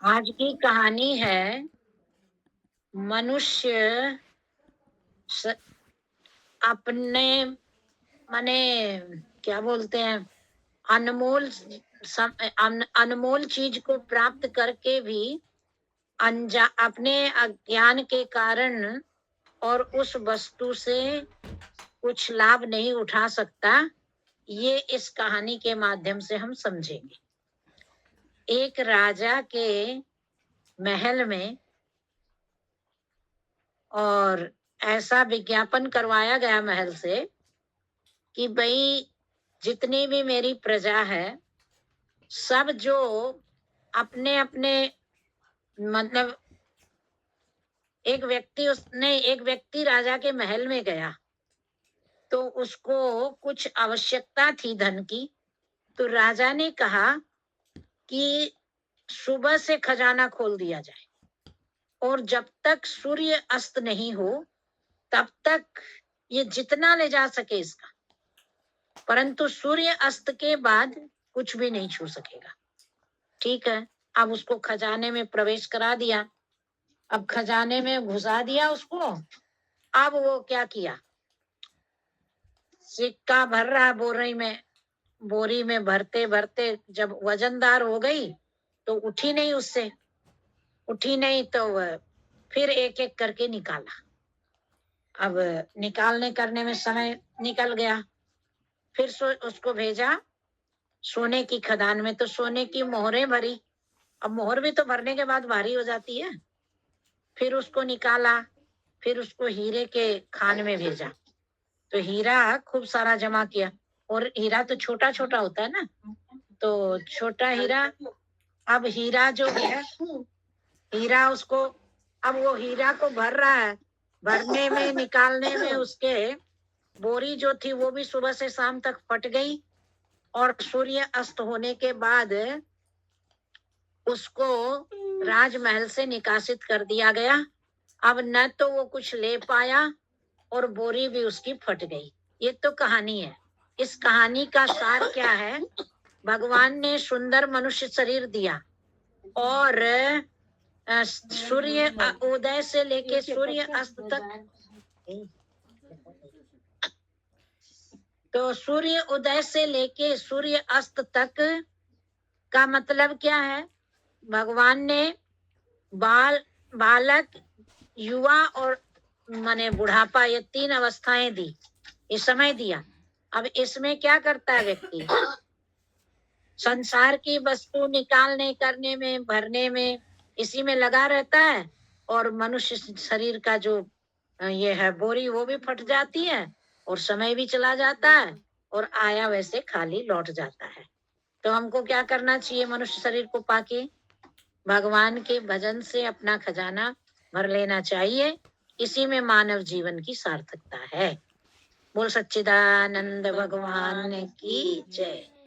आज की कहानी है मनुष्य स, अपने माने क्या बोलते हैं अनमोल अनमोल चीज को प्राप्त करके भी अपने अज्ञान के कारण और उस वस्तु से कुछ लाभ नहीं उठा सकता। ये इस कहानी के माध्यम से हम समझेंगे। एक राजा के महल में और ऐसा विज्ञापन करवाया गया महल से कि भाई जितनी भी मेरी प्रजा है सब जो अपने अपने मतलब एक व्यक्ति राजा के महल में गया तो उसको कुछ आवश्यकता थी धन की। तो राजा ने कहा कि सुबह से खजाना खोल दिया जाए और जब तक सूर्य अस्त नहीं हो तब तक ये जितना ले जा सके इसका, परंतु सूर्य अस्त के बाद कुछ भी नहीं छू सकेगा। ठीक है, अब उसको खजाने में प्रवेश करा दिया। अब खजाने में घुसा दिया उसको। अब वो क्या किया, सिक्का भर रहा बोरी में। बोरी में भरते भरते जब वजनदार हो गई तो उठी नहीं, उससे उठी नहीं तो वह फिर एक एक करके निकाला। अब निकालने करने में समय निकल गया। फिर उसको भेजा सोने की खदान में, तो सोने की मोहरें भरी। अब मोहर भी तो भरने के बाद भारी हो जाती है। फिर उसको निकाला, फिर उसको हीरे के खान में भेजा। तो हीरा खूब सारा जमा किया, और हीरा तो छोटा छोटा होता है ना, तो छोटा हीरा। अब हीरा जो है, हीरा उसको, अब वो हीरा को भर रहा है। भरने में निकालने में उसके बोरी जो थी वो भी सुबह से शाम तक फट गई। और सूर्य अस्त होने के बाद उसको राजमहल से निकासित कर दिया गया। अब न तो वो कुछ ले पाया और बोरी भी उसकी फट गई। ये तो कहानी है। इस कहानी का सार क्या है, भगवान ने सुंदर मनुष्य शरीर दिया और सूर्य उदय से लेके सूर्य अस्त तक, तो सूर्य उदय से लेके सूर्य अस्त तक का मतलब क्या है, भगवान ने बाल बालक युवा और माने बुढ़ापा, ये तीन अवस्थाएं दी, ये समय दिया। अब इसमें क्या करता है व्यक्ति, संसार की वस्तु निकालने करने में भरने में इसी में लगा रहता है। और मनुष्य शरीर का जो ये है बोरी, वो भी फट जाती है और समय भी चला जाता है और आया वैसे खाली लौट जाता है। तो हमको क्या करना चाहिए, मनुष्य शरीर को पाके भगवान के भजन से अपना खजाना भर लेना चाहिए। इसी में मानव जीवन की सार्थकता है। बोल सच्चिदानंद भगवान की जय।